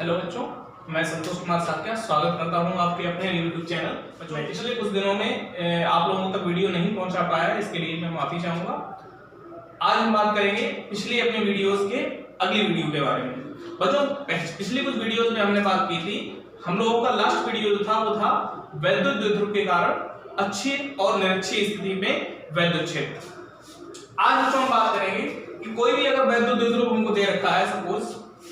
Hello बच्चों, मैं संतोष कुमार साक्या स्वागत करता हूं आपके अपने YouTube चैनल। बच्चों, पिछले कुछ दिनों में आप लोगों तक वीडियो नहीं पहुंचा पाया, इसके लिए मैं माफी चाहूंगा। आज हम बात करेंगे पिछली अपने वीडियोस के अगली वीडियो के बारे में। बच्चों, पिछली कुछ वीडियोस में हमने बात की थी, हम लोगों का लास्ट वीडियो जो था वो था वैद्युत द्विध्रुव के कारण अच्छी और निरक्षीय स्थिति में वैद्युत क्षेत्र। आज बच्चों हम बात करेंगे कि कोई भी अगर वैद्युत द्विध्रुव हमको दे रखा है, सपोज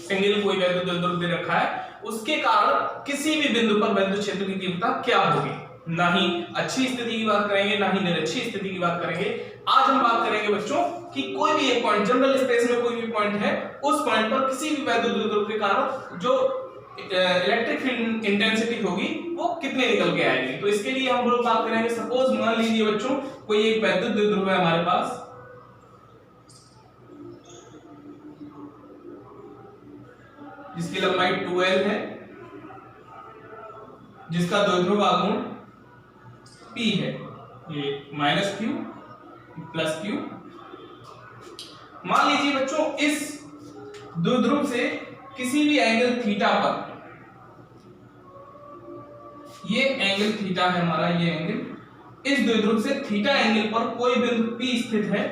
सिंगल कोई वैद्युत द्विध्रुव दे रखा है, उसके कारण किसी भी बिंदु पर वैद्युत क्षेत्र की तीव्रता क्या होगी। ना ही अच्छी स्थिति की बात करेंगे, ना ही निरक्षीय स्थिति की बात करेंगे। आज हम बात करेंगे बच्चों कि कोई भी एक पॉइंट, जनरल स्पेस में कोई भी पॉइंट है, उस पॉइंट पर किसी भी वैद्युत द्विध्रुव के कारण जो इलेक्ट्रिक फील्ड इंटेंसिटी होगी वो कितने निकल के आएगी। तो इसके लिए हम लोग बात करेंगे, सपोज मान लीजिए बच्चों कोई एक वैद्युत द्विध्रुव है हमारे पास, जिसकी लंबाई 2l है, जिसका द्विध्रुव आघूर्ण p है, ये -q +q। मान लीजिए बच्चों इस द्विध्रुव से किसी भी एंगल थीटा पर, ये एंगल थीटा है हमारा, ये एंगल, इस द्विध्रुव से थीटा एंगल पर कोई बिंदु p स्थित है।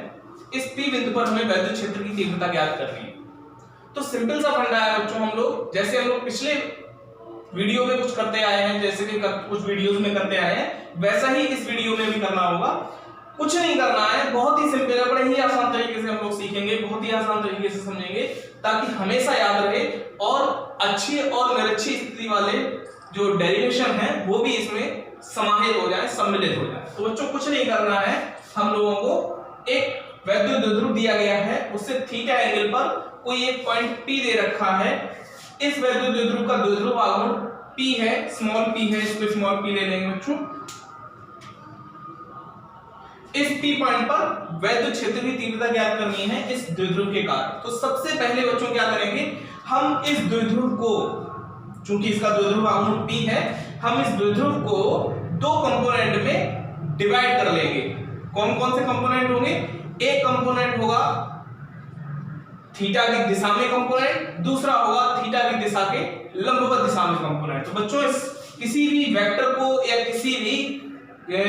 इस p बिंदु पर हमें वैद्युत क्षेत्र की तीव्रता ज्ञात करनी है। तो सिंपल सा फंडा है बच्चों, हम लोग जैसे हम लोग पिछले वीडियो में कुछ करते आए हैं, जैसे कि कुछ वीडियोस में करते आए हैं, वैसा ही इस वीडियो में भी करना होगा। कुछ नहीं करना है, बहुत ही सिंपल है, बड़े ही आसान तरीके से हम लोग सीखेंगे, बहुत ही आसान तरीके से समझेंगे, ताकि हमेशा याद रहे और अच्छी और निरक्षीय स्थिति वाले जो डेरिवेशन है वो भी इसमें समाहित हो जाए, सम्मिलित हो जाए। तो बच्चों कुछ नहीं करना है, हम लोगों को एक वैद्युत द्विध्रुव दिया गया है, उससे थीटा एंगल पर कोई एक पॉइंट P दे रखा है। इस वैद्युत द्विध्रुव का द्विध्रुव आघूर्ण P है, स्मॉल p है, इसको स्मॉल p ले लेंगे बच्चों। इस P पॉइंट पर वैद्युत क्षेत्र की तीव्रता ज्ञात करनी है इस द्विध्रुव के कारण। तो सबसे पहले बच्चों क्या करेंगे, हम इस द्विध्रुव को, चूंकि इसका द्विध्रुव आघूर्ण P है, हम इस द्विध्रुव को दो कंपोनेंट में डिवाइड कर लेंगे। कौन कौन से कंपोनेंट होंगे? एक कंपोनेंट होगा थीटा की दिशा में कंपोनेंट, दूसरा होगा थीटा की दिशा के लंबवत दिशा में कंपोनेंट। तो बच्चों इस किसी भी वेक्टर को या किसी भी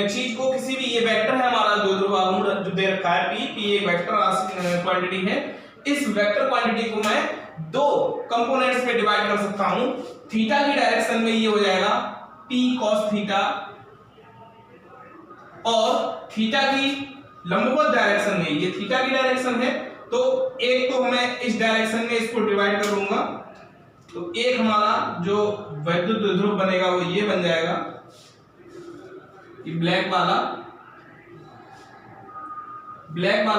चीज को, किसी भी, ये वेक्टर है हमारा द्विध्रुव आघूर्ण जो दे रखा है p एक वेक्टर क्वांटिटी है। इस वेक्टर क्वांटिटी को मैं दो कंपोनेंट्स में डिवाइड कर सकता हूं। थीटा की डायरेक्शन में ये हो जाएगा p cos थीटा, और थीटा की लंबवत डायरेक्शन में, ये थीटा की डायरेक्शन है, तो एक तो मैं इस डायरेक्शन में इसको डिवाइड कर लूंगा। तो एक हमारा जो वैद्युत द्विध्रुव बनेगा वो ये बन जाएगा, ये ब्लैक वाला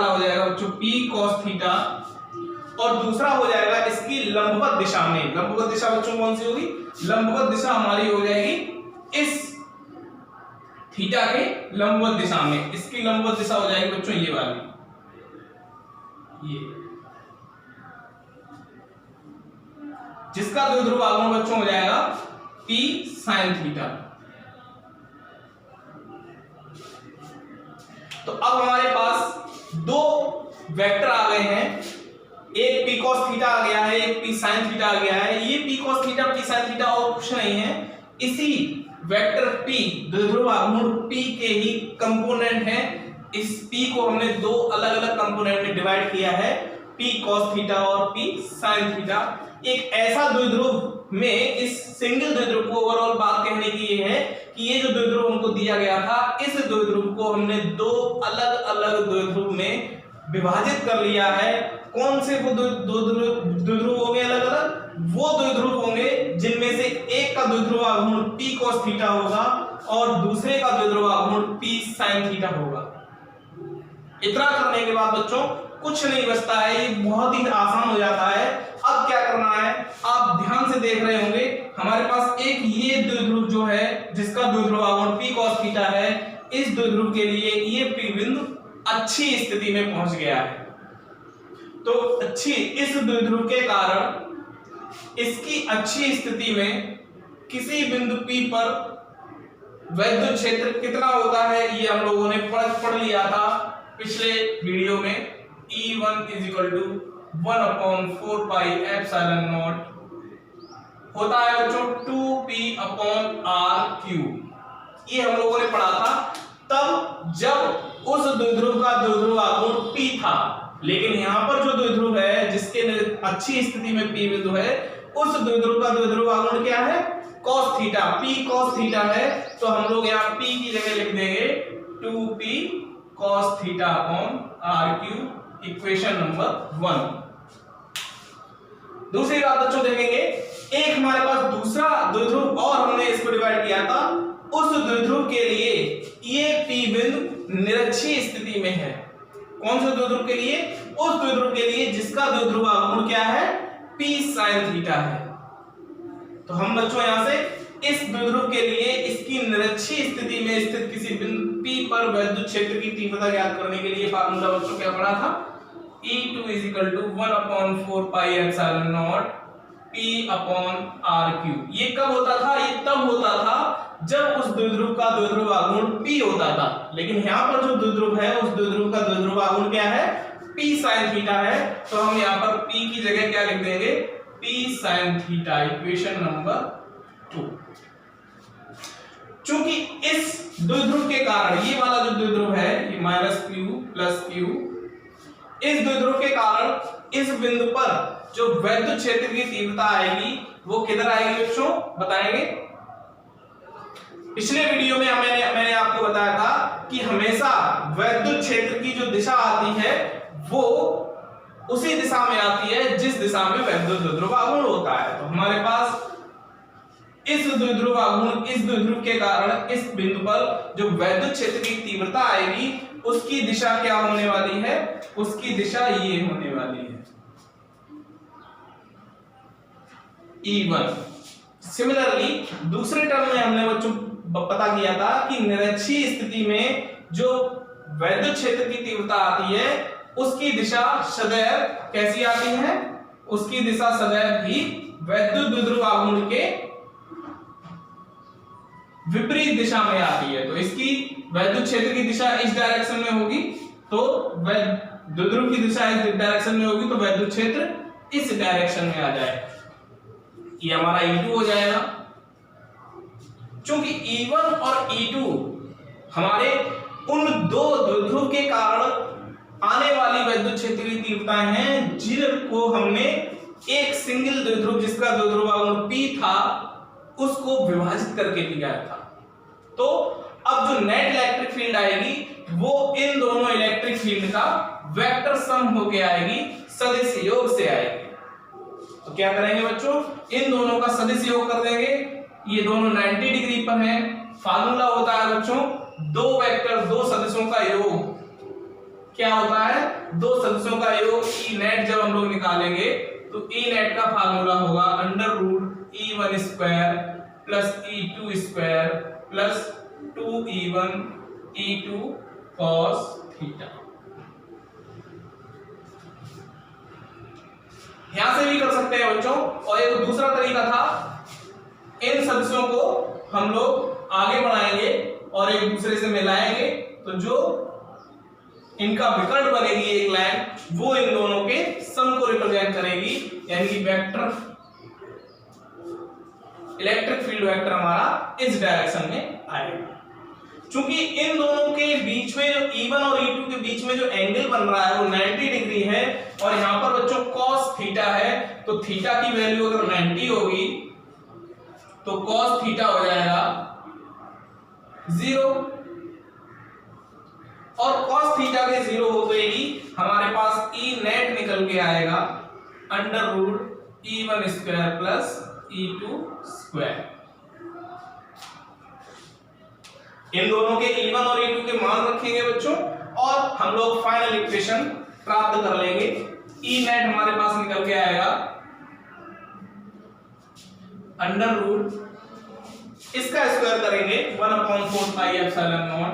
हो जाएगा बच्चों p cos थीटा, और दूसरा हो जाएगा इसकी लंबवत दिशा में। लंबवत दिशा बच्चों कौन सी होगी? लंबवत दिशा हमारी हो जाएगी इस थीटा के लंबवत दिशा में। इसकी लंबवत दिशा हो जाएगी बच्चों ये वाली, ये, जिसका द्विध्रुव आघूर्ण बच्चों हो जाएगा p sin थीटा। तो अब हमारे पास दो वेक्टर आ गए हैं, एक p cos थीटा आ गया है, एक p sin थीटा आ गया है। ये p cos theta, p sin theta और कुछ नहीं है, इसी वेक्टर p, द्विध्रुव आघूर्ण p के ही कंपोनेंट है। इस p को हमने दो अलग अलग कंपोनेंट में डिवाइड किया है, p cos थीटा और p sin थीटा। एक ऐसा द्विध्रुव में, इस सिंगल द्विध्रुव को, ओवरऑल बात कहने की ये है कि ये जो द्विध्रुव हमको दिया गया था, इस द्विध्रुव को हमने दो अलग अलग द्विध्रुव में विभाजित कर लिया है। कौन से वो द्विध्रुव होंगे अलग अलग? वो द्विध्रुव होंगे जिनमें से एक का द्विध्रुव आघूर्ण p cos थीटा होगा और दूसरे का द्विध्रुव आघूर्ण p sin थीटा होगा। इतना करने के बाद बच्चों कुछ नहीं बचता है, ये बहुत ही आसान हो जाता है। अब क्या करना है, आप ध्यान से देख रहे होंगे, हमारे पास एक ये द्विध्रुव जो है, जिसका द्विध्रुव आघूर्ण p cos थीटा है, इस द्विध्रुव के लिए ये p बिंदु अच्छी स्थिति में पहुंच गया है। तो अच्छी, इस द्विध्रुव के कारण इसकी अच्छी स्थिति में किसी बिंदु P पर वैद्युत क्षेत्र कितना होता है, ये हम लोगों ने पढ़ लिया था पिछले वीडियो में। E1 = 1/4 पाई एप्सिलॉन नॉट होता है बच्चों 2p/r³। ये हम लोगों ने पढ़ा था तब जब उस द्विध्रुव का द्विध्रुव आघूर्ण p था, लेकिन यहां पर जो द्विध्रुव है जिसके अच्छी स्थिति में p बिंदु है, उस द्विध्रुव का द्विध्रुव आघूर्ण क्या है? cos theta, p cos theta है। तो हम लोग यहाँ p की जगह लिख देंगे 2p cos θ/r³, equation number 1। दूसरी बात बच्चों देखेंगे, एक हमारे पास दूसरा द्विध्रुव और हमने इसको डिवाइड किया था, उस द्विध्रुव के लिए ये p बिंदु निरक्षीय स्थिति में है। कौन से द्विध्रुव के लिए? उस द्विध्रुव के लिए जिसका द्विध्रुव आघूर्ण क्या है? p sin थीटा है। तो हम बच्चों यहां से इस द्विध्रुव के लिए इसकी निरक्षीय स्थिति में स्थित किसी बिंदु p पर वैद्युत क्षेत्र की तीव्रता ज्ञात करने के लिए फार्मूला बच्चों क्या पढ़ा था? E2 = 1/4πε0 p/r³। ये कब होता था? ये तब होता था जब उस द्विध्रुव का द्विध्रुव आघूर्ण p होता था, लेकिन यहाँ पर जो द्विध्रुव है उस द्विध्रुव का द्विध्रुव आघूर्ण क्या है? p sin थीटा है। तो हम यहाँ पर p की जगह क्या लिख देंगे? p sin theta, equation number 2। चूंकि इस द्विध्रुव के कारण ये वाला जो द्विध्रुव है ये -q + q, इस द्विध्रुव के कारण इस बिंदु पर जो वैद्युत क्षेत्र की तीव्रता आएगी वो किधर आएगी बच्चों? बताएंगे। पिछले वीडियो में मैंने आपको बताया था कि हमेशा वैद्युत क्षेत्र की जो दिशा आती है वो उसी दिशा में आती है जिस दिशा में वैद्युत द्विध्रुव आघूर्ण होता है। तो हमारे पास इस द्विध्रुव आघूर्ण, इस द्विध्रुव के कारण इस बिंदु पर जो वैद्युत क्षेत्र की तीव्रता आएगी उसकी दिशा क्या होने वाली है? उसकी दिशा ये होने वाली है E1। सिमिलरली दूसरे टर्म में हमने बच्चों पता किया था कि निरक्षीय स्थिति में जो वैद्युत क्षेत्र की तीव्रता आती है उसकी दिशा सदैव कैसी आती है? उसकी दिशा सदैव भी वैद्युत द्विध्रुव आघूर्ण के विपरीत दिशा में आती है। तो इसकी वैद्युत क्षेत्र की दिशा इस डायरेक्शन में होगी, तो द्विध्रुव की दिशा इस डायरेक्शन में होगी, तो वैद्युत क्षेत्र इस डायरेक्शन में आ जाए। ये हमारा E2 हो जाएगा। चूंकि E1 और E2 हमारे उन दो द्विध्रुव के कारण आने वाली वैद्युत क्षेत्र की तीव्रताएं हैं जिनको हमने एक सिंगल द्विध्रुव जिसका द्विध्रुव आघूर्ण p था उसको विभाजित करके लिया था। तो अब जो नेट इलेक्ट्रिक फील्ड आएगी वो इन दोनों इलेक्ट्रिक फील्ड का वेक्टर सम होके आएगी, सदिश योग से आएगी। तो क्या करेंगे बच्चों? इन दोनों का सदिश योग कर देंगे। ये दोनों 90 डिग्री पर हैं। फार्मूला होता है बच्चों दो वेक्टर, दो सदिशों का योग। क्या होता है? दो सदिशों का योग। ई नेट जब हम लोग निकालेंगे तो ई नेट का फार्मूला होगा √E1² + E2² + 2E1 E2 cos theta. यहां से भी कर सकते हैं बच्चों। और एक दूसरा तरीका था, इन सदिशों को हम लोग आगे बढ़ाएंगे और एक दूसरे से मिलाएंगे, तो जो इनका विकर्ण बनेगी एक लाइन, वो इन दोनों के सम को रिप्रेजेंट करेगी, यानी कि वेक्टर इलेक्ट्रिक फील्ड वेक्टर हमारा इस डायरेक्शन में आएगा। चूंकि इन दोनों के बीच में जो E1 और E2 के बीच में जो एंगल बन रहा है वो 90 डिग्री है, और यहां पर बच्चों cos थीटा है, तो थीटा की वैल्यू अगर 90 होगी तो cos थीटा हो जाएगा 0, और cos थीटा के 0 हो गई, हमारे पास E नेट निकल के आएगा √E1² + E2²। इन दोनों के E1 और E2 के मान रखेंगे बच्चों, और हम लोग फाइनल इक्वेशन प्राप्त कर लेंगे। E नेट हमारे पास निकल के आएगा √ इसका स्क्वायर करेंगे 1/4πε0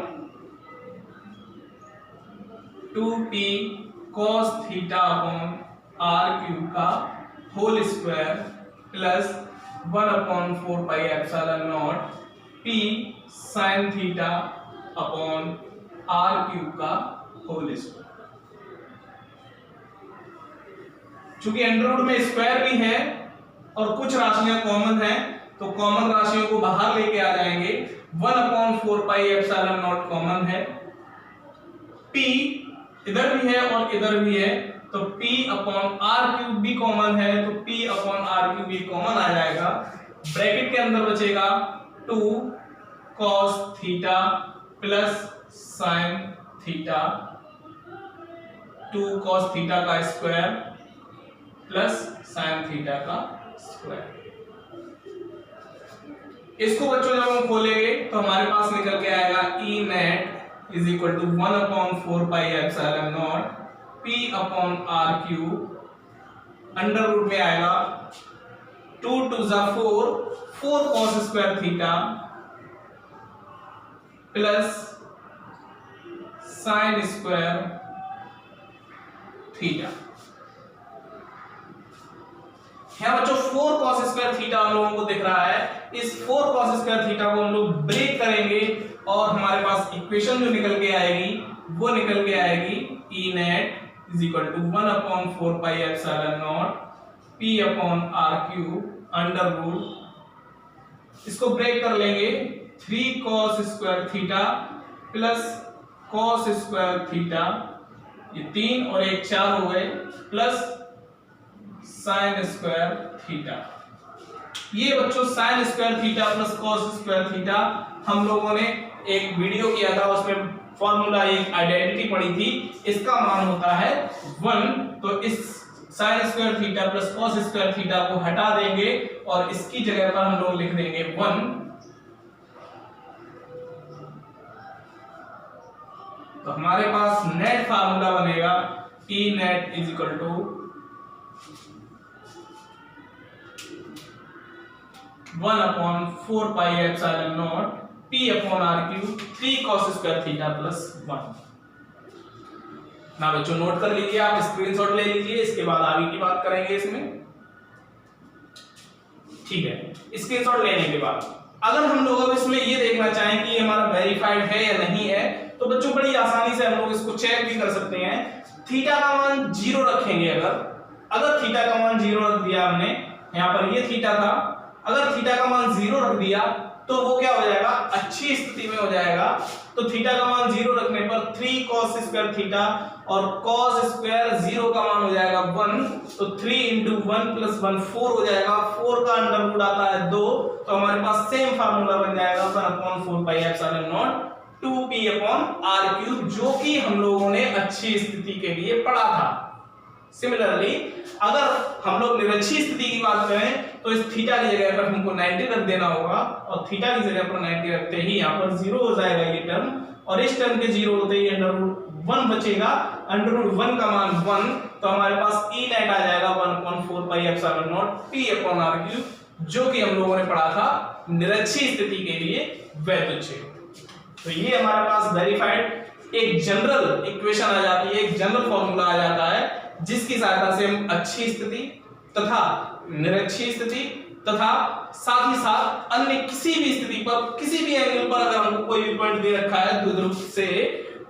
2p cos θ/r³ का whole square plus 1/4πε0 p sin θ/r³ का होल स्क्वायर। चूंकि अंडर रूट में स्क्वायर भी है और कुछ राशियां कॉमन हैं, तो कॉमन राशियों को बाहर लेके आ जाएंगे। 1/4 पाई एप्सिलॉन नॉट कॉमन है, p इधर भी है और इधर भी है, तो p/r³ भी कॉमन है, तो p/r³ भी कॉमन आ जाएगा। ब्रैकेट के अंदर बचेगा 2 cos theta plus sin theta, 2 cos theta का स्क्वायर प्लस sin थीटा का स्क्वायर। इसको बच्चों जब हम खोलेंगे तो हमारे पास निकल के आएगा E net is equal to 1/4 pi epsilon naught p/r³ under root में आएगा 2 2 जा 4 cos square theta plus sin square theta. यहाँ बच्चों 4 cos स्क्वायर थीटा हम लोगों को दिख रहा है। इस 4 cos स्क्वायर थीटा को हम लोग ब्रेक करेंगे और हमारे पास इक्वेशन जो निकल के आएगी वो निकल के आएगी E net is equal to 1/4 pi epsilon naught p/r³ under root, इसको ब्रेक कर लेंगे 3 cos square theta plus cos square theta, ये 3 और 1 4 हो गए, प्लस sin स्क्वायर थीटा। ये बच्चों sin square theta plus cos square theta हम लोगों ने एक वीडियो किया था, उसमें फॉर्मूला एक आइडेंटिटी पढ़ी थी, इसका मान होता है 1। तो इस sin square theta plus cos square theta को हटा देंगे और इसकी जगह पर हम लोग लिख देंगे 1। तो हमारे पास नेट फार्मूला बनेगा E net is equal to 1/4 pi epsilon naught p/r³, 3 cos square theta plus 1। ना बच्चों नोट कर लीजिए, आप स्क्रीनशॉट ले लीजिए, इसके बाद आगे की बात करेंगे इसमें। ठीक है, स्क्रीनशॉट लेने के बाद अगर हम लोग अब इसमें ये देखना चाहें कि ये हमारा वेरीफाइड है या नहीं है, तो बच्चों बड़ी आसानी से हम लोग इसको चेक भी कर सकते हैं। थीटा का मान 0 रखेंगे, अगर थीटा का मान 0 रख दिया हमने, यहाँ पर ये थीटा था, अगर थीटा का मान 0 रख दिया तो वो क्या हो जाएगा, अच्छी स्थिति में हो जाएगा। तो थीटा का मान 0 रखने पर 3 cos स्क्वायर थीटा और cos स्क्वायर 0 का मान हो जाएगा 1, तो 3 × 1 + 1 4 हो जाएगा, 4 का अंडर रूट आता है 2, तो हमारे पास सेम फार्मूला बन जाएगा 1/4 पाई एप्सिलॉन नॉट 2p/r³, जो कि हम लोगों ने अच्छी स्थिति के लिए पढ़ा था। सिमिलरली अगर हम लोग निरक्षी स्थिति की बात करें तो इस थीटा की जगह पर हमको 90 रख देना होगा, और थीटा की जगह पर 90 रखते ही यहाँ पर 0 हो जाएगा ये टर्म, और इस टर्म के 0 होते ही √1 बचेगा, √1 का मान 1, तो हमारे पास E net आ जाएगा 1/4 पाई एप्सिलॉन नॉट p/r³, जो कि हम लोगों ने पढ़ा था निरक्षी स्थिति के लिए वैद्युत क्षेत्र। तो ये हमारे पास वेरीफाइड एक जनरल इक्वेशन आ जाती है, एक जनरल फॉर्मूला आ जाता है, जिसकी सहायता से हम अच्छी स्थिति तथा निरक्षी स्थिति तथा साथ ही साथ अन्य किसी भी स्थिति पर, किसी भी एंगल पर अगर हमको कोई भी पॉइंट दे रखा है द्विध्रुव से,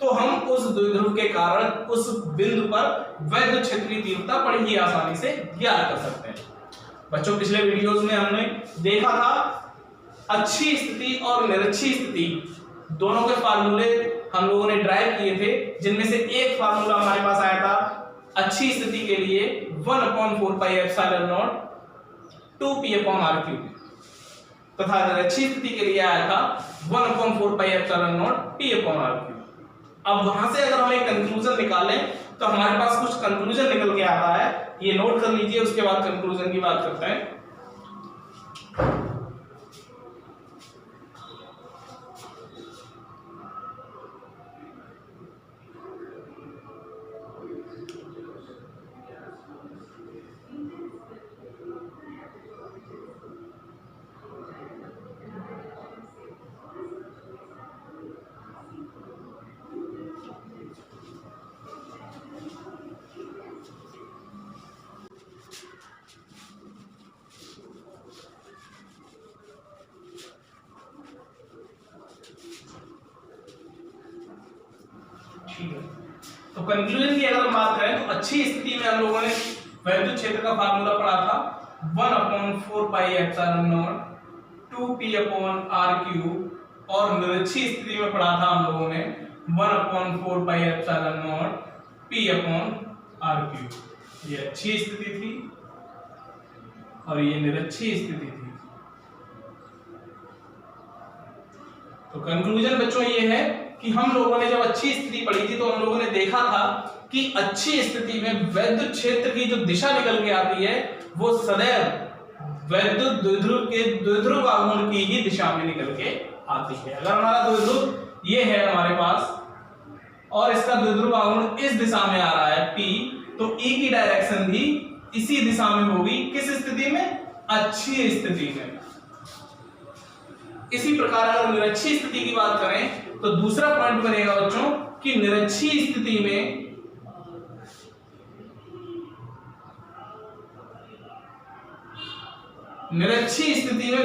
तो हम उस द्विध्रुव के कारण उस बिंदु पर वैद्युत क्षेत्रीय तीव्रता बड़ी ही आसानी से ज्ञात कर सकते हैं। बच्चों पिछले वीडियोस में हमने देखा था अच्छी स्थिति और निरक्षी स्थिति दोनों के फार्मूले हम लोगों ने ड्राइव किए थे, जिनमें से एक फार्मूला हमारे पास आया था अच्छी स्थिति के लिए 1/4 पाई एप्सिलॉन नॉट 2p/r³, तथा निरक्षी स्थिति के लिए आया था 1/4 पाई एप्सिलॉन नॉट p/r³। अब वहां से अगर हम एक कंक्लूजन निकालें तो हमारे पास कुछ कंक्लूजन निकल के आता है, ये नोट कर लीजिए, उसके बाद कंक्लूजन की बात करते हैं। तो कंक्लूजन की अगर हम बात करें तो अच्छी स्थिति में हम लोगों ने वैद्युत क्षेत्र का फार्मूला पढ़ा था 1/4 पाई एप्सिलॉन नॉट 2p/r³ और निरक्षीय स्थिति में पढ़ा था हम लोगों ने 1/4 पाई एप्सिलॉन नॉट p/r³। ये अच्छी स्थिति थी और ये निरक्षीय स्थिति थी। तो कंक्लूजन बच्चों ये है कि हम लोगों ने जब अच्छी स्थिति पढ़ी थी तो हम लोगों ने देखा था कि अच्छी स्थिति में वैद्युत क्षेत्र की जो दिशा निकल के आती है वो सदैव वैद्युत द्विध्रुव के द्विध्रुव आघूर्ण की ही दिशा में निकल के आती है। अगर हमारा द्विध्रुव ये है हमारे पास और इसका द्विध्रुव आघूर्ण इस दिशा में आ रहा है P, तो E की डायरेक्शन भी इसी दिशा में होगी। किस स्थिति में? अच्छी स्थिति में। इसी प्रकार अगर निरक्षीय स्थिति की बात करें तो दूसरा पॉइंट बनेगा बच्चों कि निरक्षीय स्थिति में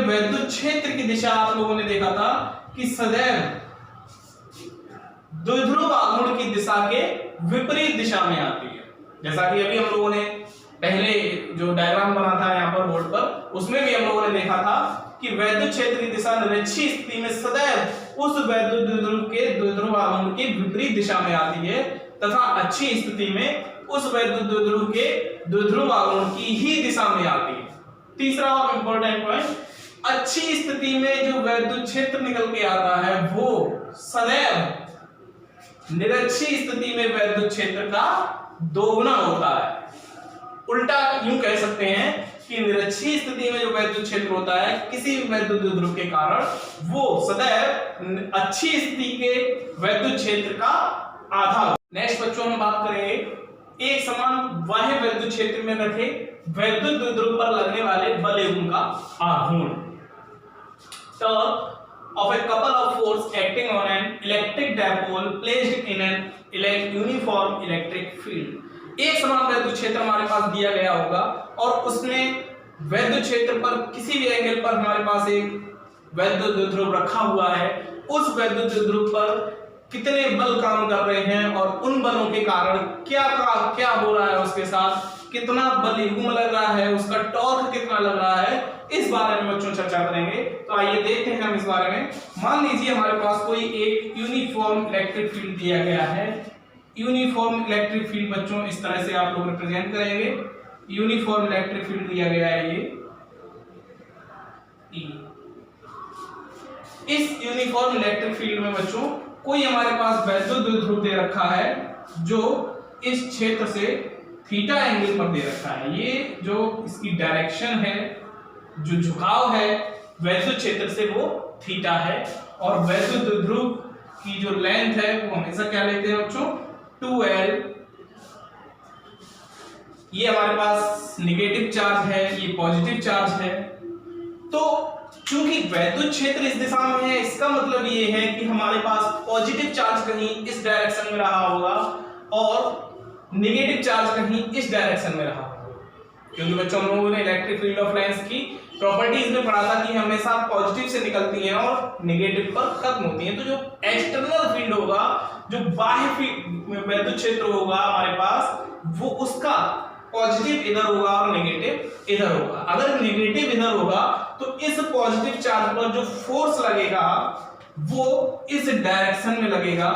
वैद्युत क्षेत्र की दिशा आप लोगों ने देखा था कि सदैव द्विध्रुव आघूर्ण की दिशा के विपरीत दिशा में आती है। जैसा कि अभी हम लोगों ने पहले जो डायग्राम बना था यहाँ पर बोर्ड पर, उसमें भी हम लोगों ने देखा था कि वैद्युत क्षेत्र की दिशा निरक्षीय स्थिति में सदैव उस वैद्युत द्विध्रुव के द्विध्रुव आघूर्ण की विपरीत दिशा में आती है तथा अच्छी स्थिति में उस वैद्युत द्विध्रुव के द्विध्रुव आघूर्ण की ही दिशा में आती है। तीसरा और इंपॉर्टेंट पॉइंट, अच्छी स्थिति में जो वैद्युत क्षेत्र निकल के आता है वो सदैव निरक्षीय स्थिति में वैद्युत क्षेत्र का दोगुना होता है। उल्टा यूं कह सकते हैं कि निरक्षीय स्थिति में जो वैद्युत क्षेत्र होता है किसी भी वैद्युत द्विध्रुव के कारण वो सदैव अच्छी स्थिति के वैद्युत क्षेत्र का आधा। नेक्स्ट बच्चों हम बात करेंगे एक समान बाह्य वैद्युत क्षेत्र में रखे वैद्युत द्विध्रुव पर लगने वाले बल एवं का आघूर्ण। of a couple of force acting on an electric dipole placed in an uniform electric field। एक समान वैद्युत क्षेत्र हमारे पास दिया गया होगा और उसमें वैद्युत क्षेत्र पर किसी भी एंगल पर हमारे पास एक वैद्युत द्विध्रुव रखा हुआ है। उस वैद्युत द्विध्रुव पर कितने बल काम कर रहे हैं और उन बलों के कारण क्या हो रहा है, उसके साथ कितना बल युग्म लग रहा है, उसका टॉर्क कितना लग रहा है, इस बारे में बच्चों चर्चा करेंगे। तो आइए देखते हैं हम इस बारे में। मान लीजिए हमारे पास कोई एक यूनिफॉर्म इलेक्ट्रिक फील्ड दिया गया है। यूनिफॉर्म इलेक्ट्रिक फील्ड बच्चों इस तरह से आप लोग रिप्रेजेंट करेंगे। यूनिफॉर्म इलेक्ट्रिक फील्ड दिया गया है ये E। इस यूनिफॉर्म इलेक्ट्रिक फील्ड में बच्चों कोई हमारे पास वैद्युत द्विध्रुव दे रखा है जो इस क्षेत्र से थीटा एंगल पर दे रखा है। ये जो इसकी डायरेक्शन है, जो झुकाव है वैद्युत क्षेत्र से वो थीटा है और वैद्युत द्विध्रुव की जो लेंथ है वो हमेशा क्या लेते हैं बच्चों 2L। ये हमारे पास नेगेटिव चार्ज है, ये पॉजिटिव चार्ज है। तो चूंकि वैद्युत क्षेत्र इस दिशा में है इसका मतलब ये है कि हमारे पास पॉजिटिव चार्ज कहीं इस डायरेक्शन में रहा होगा और नेगेटिव चार्ज कहीं इस डायरेक्शन में रहा होगा। क्योंकि बच्चों हम लोगों ने इलेक्ट्रिक फील्ड ऑफ लाइंस की प्रॉपर्टीज में पढ़ा था कि हमेशा पॉजिटिव से निकलती हैं और नेगेटिव पर खत्म होती हैं। तो जो एक्सटर्नल फील्ड होगा, जो बाह्य वैद्युत क्षेत्र होगा हमारे पास, वो उसका पॉजिटिव इधर होगा और नेगेटिव इधर होगा। अगर नेगेटिव इधर होगा तो इस पॉजिटिव चार्ज पर जो फोर्स लगेगा वो इस डायरेक्शन में लगेगा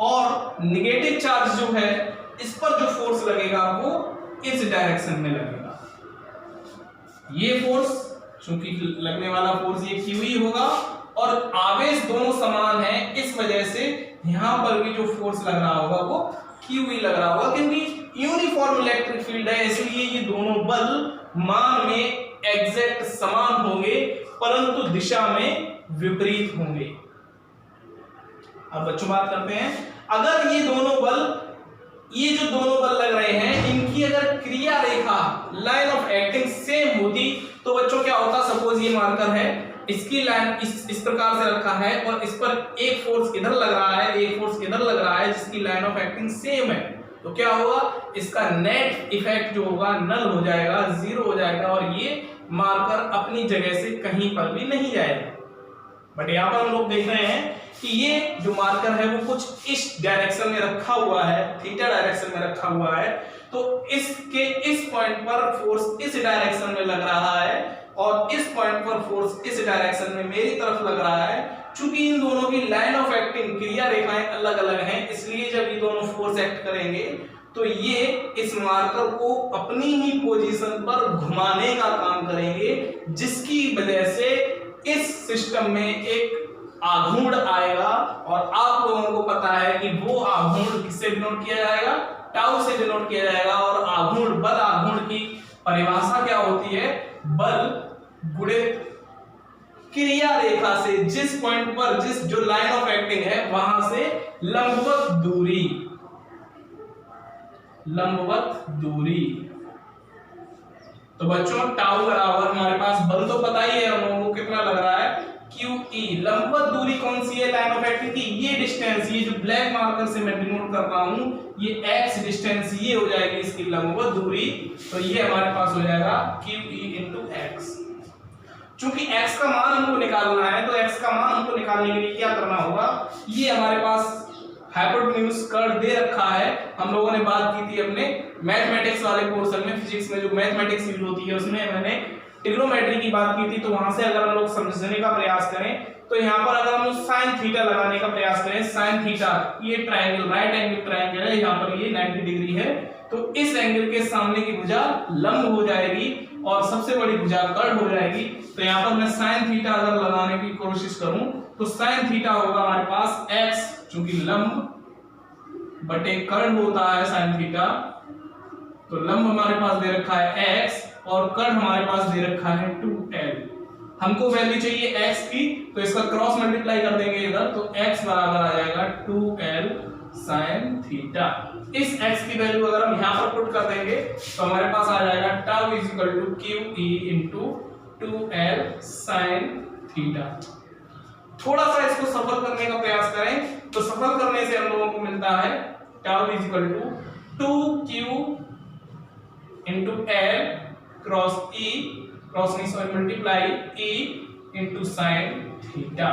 और नेगेटिव चार्ज जो है इस पर जो फोर्स लगेगा वो इस डायरेक्शन में लगेगा। ये फोर्स, चूंकि लगने वाला फोर्स ये QE होगा और आवेश दोनों समान है, इस वजह से यहां पर भी जो फोर्स लग रहा होगा वो QE लग रहा होगा। क्योंकि यूनिफॉर्म इलेक्ट्रिक फील्ड है इसलिए ये दोनों बल मान में एग्जैक्ट समान होंगे परंतु दिशा में विपरीत होंगे। अब बच्चों बात करते हैं, अगर ये जो दोनों बल लग रहे हैं इनकी अगर क्रिया रेखा लाइन ऑफ एक्टिंग सेम होती तो बच्चों क्या होता, सपोज ये मार्कर है, इसकी लाइन इस प्रकार से रखा है और इस पर एक फोर्स इधर लग रहा है, एक फोर्स इधर लग रहा है जिसकी लाइन ऑफ एक्टिंग सेम है, तो क्या होगा, इसका नेट इफेक्ट जो होगा नल हो जाएगा, जीरो हो जाएगा और ये मार्कर अपनी जगह से कहीं पर भी नहीं जाएगा। बट यहाँ पर हम लोग देख रहे हैं कि ये जो मार्कर है वो कुछ इस डायरेक्शन में रखा हुआ है, थीटा डायरेक्शन में रखा हुआ है, तो इसके इस पॉइंट पर फोर्स इस डायरेक्शन में लग रहा है और इस पॉइंट पर फोर्स इस डायरेक्शन में मेरी तरफ लग रहा है। चूंकि इन दोनों की लाइन ऑफ एक्टिंग क्रिया रेखाएं अलग अलग हैं, इसलिए जब ये दोनों फोर्स एक्ट करेंगे तो ये इस मार्कर को अपनी ही पोजीशन पर घुमाने का काम करेंगे, जिसकी वजह से इस सिस्टम में एक आघूर्ण आएगा। और आप लोगों को पता है कि वो आघूर्ण किससे डिनोट किया जाएगा, टाउ से डिनोट किया जाएगा। और आघूर्ण, बल आघूर्ण की परिभाषा क्या होती है, बल गुणित क्रिया रेखा से जिस पॉइंट पर जिस जो लाइन ऑफ एक्टिंग है वहां से लंबवत दूरी, लंबवत दूरी। तो बच्चों टाउ बराबर हमारे पास बल तो पता ही है हम लोगों को कितना लग रहा है, QE। लंबवत दूरी कौन सी है लाइन ऑफ एक्टिंग की, ये डिस्टेंस, ये जो ब्लैक मार्कर से मैं डिनोट कर रहा हूं, ये x डिस्टेंस ये हो जाएगी इसकी लंबवत दूरी। तो ये हमारे पास हो जाएगा QE into x। चूंकि x का मान हमको निकालना है तो x का मान हमको निकालने के लिए क्या करना होगा, ये हमारे पास हाइपोटेन्यूज कर्व दे रखा है। हम लोगों ने बात की थी अपने मैथमेटिक्स वाले पोर्शन में, फिजिक्स में जो मैथमेटिक्स यूज होती है उसमें मैंने ट्रिग्नोमेट्री की बात की थी। तो वहां से अगर हम लोग समझने का प्रयास करें तो यहाँ पर अगर हम लोग साइन थीटा लगाने का प्रयास करें, साइन थीटा, ये ट्रायंगल, राइट एंगल ट्रायंगल है, यहाँ पर ये 90 डिग्री है, तो इस एंगल के सामने की भुजा लंब हो जाएगी और सबसे बड़ी भुजा कर्व हो जाएगी। तो यहाँ पर मैं साइन थीटा अगर लगाने की कोशिश करूं तो साइन थीटा होगा हमारे पास x, चूंकि लंब बटे कर्व होता है साइन थीटा, तो लंब हमारे पास दे रखा है x और कर्व हमारे पास दे रखा है 2l। हमको वैल्यू चाहिए x की, तो इसका क्रॉस मल्टीप्लाई कर देंगे इधर, तो x बराबर आ जाएगा 2l sin थीटा। इस x की वैल्यू अगर हम यहां पर पुट कर देंगे तो हमारे पास आ जाएगा tau is equal to QE into 2l sin theta. थोड़ा सा इसको सफल करने का प्रयास करें तो सफल करने से हम लोगों को मिलता है tau is equal to 2q into l cross e, cross नहीं sorry multiply e into sin theta.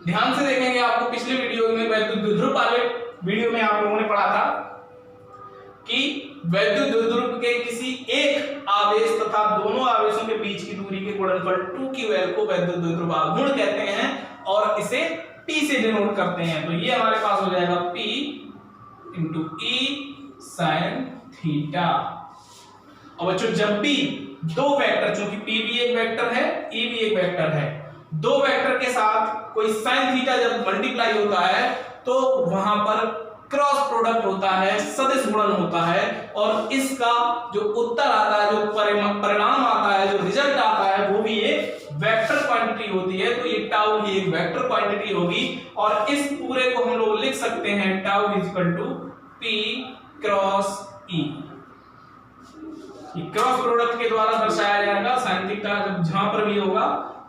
ध्यान से देखेंगे, आपको पिछले वीडियो में वैद्युत द्विध्रुव वाले वीडियो में आप लोगों ने पढ़ा था कि वैद्युत द्विध्रुव के किसी एक आवेश तथा दोनों आवेशों के बीच की दूरी के गुणनफल 2ql को वैद्युत द्विध्रुव आघूर्ण कहते हैं और इसे P से डिनोट करते हैं। तो ये हमारे पास हो जाएगा P into E sin theta. और बच्चों जब भी दो वेक्टर, चूंकि P भी एक वेक्टर है, E भी एक वेक्टर है, दो वेक्टर के साथ कोई साइन थीटा जब मल्टीप्लाई होता है तो वहां पर क्रॉस प्रोडक्ट होता है, सदिश गुणन होता है और इसका जो उत्तर आता है, जो परिणाम आता है, जो रिजल्ट आता है, वो भी एक वेक्टर क्वांटिटी होती है। तो ये टाउ भी एक वेक्टर क्वांटिटी होगी और इस पूरे को हम लोग लिख सकते हैं tau is equal to P cross E। Cross product के द्वारा दर्शाया जाएगा साइन थीटा जब जहां पर भी होगा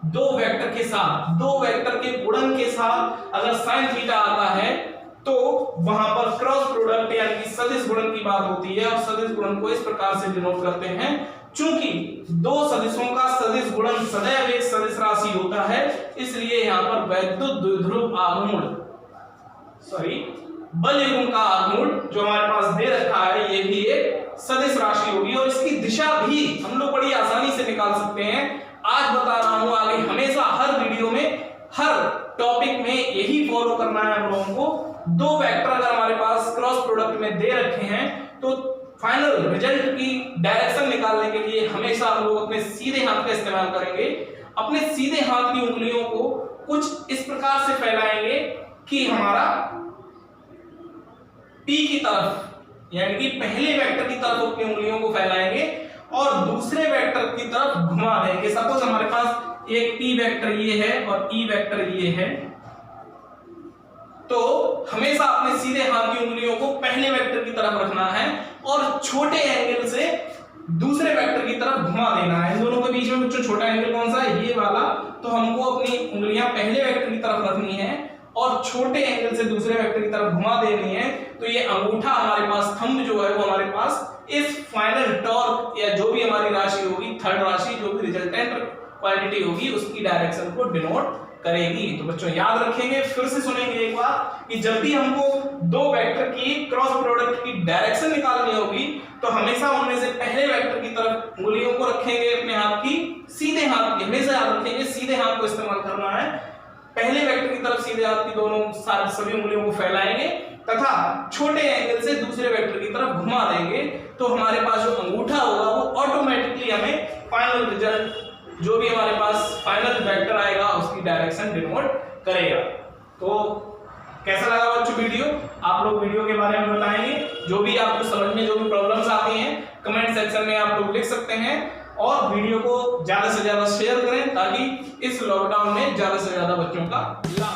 दो वेक्टर के साथ, दो वेक्टर के गुणन के साथ अगर साइन थीटा आता है तो वहां पर क्रॉस प्रोडक्ट यानी कि सदिश गुणन की बात होती है। और सदिश गुणन को इस प्रकार से डिनोट करते हैं, चूंकि दो सदिशों का सदिश गुणन सदैव एक सदिश राशि होता है, इसलिए यहां पर वैद्युत द्विध्रुव आघूर्ण, सॉरी बल युग्म का आघूर्ण जो हमारे पास दे रखा है, ये भी एक सदिश राशि होगी और इसकी दिशा भी हम लोग बड़ी आसानी से निकाल सकते हैं। आज बता रहा हूं, आगे हमेशा हर वीडियो में, हर टॉपिक में यही फॉलो करना है हम लोगों को। दो वेक्टर अगर हमारे पास क्रॉस प्रोडक्ट में दे रखे हैं तो फाइनल रिजल्ट की डायरेक्शन निकालने के लिए हमेशा हम लोग अपने सीधे हाथ का इस्तेमाल करेंगे। अपने सीधे हाथ की उंगलियों को कुछ इस प्रकार से फैलाएंगे कि हमारा P की तरफ, यानी कि पहले वेक्टर की तरफ अपनी उंगलियों को फैलाएंगे और दूसरे वेक्टर की तरफ घुमा देंगे। सपोज हमारे पास एक P वेक्टर ये है और E वेक्टर ये है, तो हमेशा अपने सीधे हाथ की उंगलियों को पहले वेक्टर की तरफ रखना है और छोटे एंगल से दूसरे वेक्टर की तरफ घुमा देना है। इन दोनों के बीच में बच्चों छोटा एंगल कौन सा है, ये वाला। तो हमको अपनी उंगलियां पहले वेक्टर की तरफ रखनी है और छोटे एंगल से दूसरे वेक्टर की तरफ घुमा देनी है। तो ये अंगूठा हमारे पास, थंब जो है वो हमारे पास इस फाइनल टॉर्क या जो भी हमारी राशि होगी, थर्ड राशि जो भी रिजल्टेंट क्वांटिटी होगी, उसकी डायरेक्शन को डिनोट करेगी। तो बच्चों याद रखेंगे, फिर से सुनेंगे एक बार कि जब भी हमको दो वेक्टर की क्रॉस प्रोडक्ट की डायरेक्शन निकालनी होगी तो हमेशा उनमें से पहले वेक्टर की तरफ उंगलियों को रखेंगे अपने हाथ की, सीधे हाथ की हमेशा याद रखेंगे, सीधे हाथ को इस्तेमाल करना है। पहले वेक्टर की तरफ सीधे हाथ की दोनों सभी उंगलियों को फैलाएंगे तथा छोटे एंगल से दूसरे वेक्टर की तरफ घुमा देंगे, तो हमारे पास जो अंगूठा होगा वो ऑटोमेटिकली हमें फाइनल रिजल्ट, जो भी हमारे पास फाइनल वेक्टर आएगा उसकी डायरेक्शन डिनोट करेगा। तो कैसा लगा बच्चों वीडियो? आप लोग वीडियो के बारे में बताएंगे, जो भी आपको समझ में जो भी प्रॉब्लम्स आती हैं कमेंट सेक्शन में आप लोग लिख सकते हैं, और वीडियो को ज्यादा से ज्यादा शेयर करें ताकि इस लॉकडाउन में ज्यादा से ज्यादा बच्चों का लाभ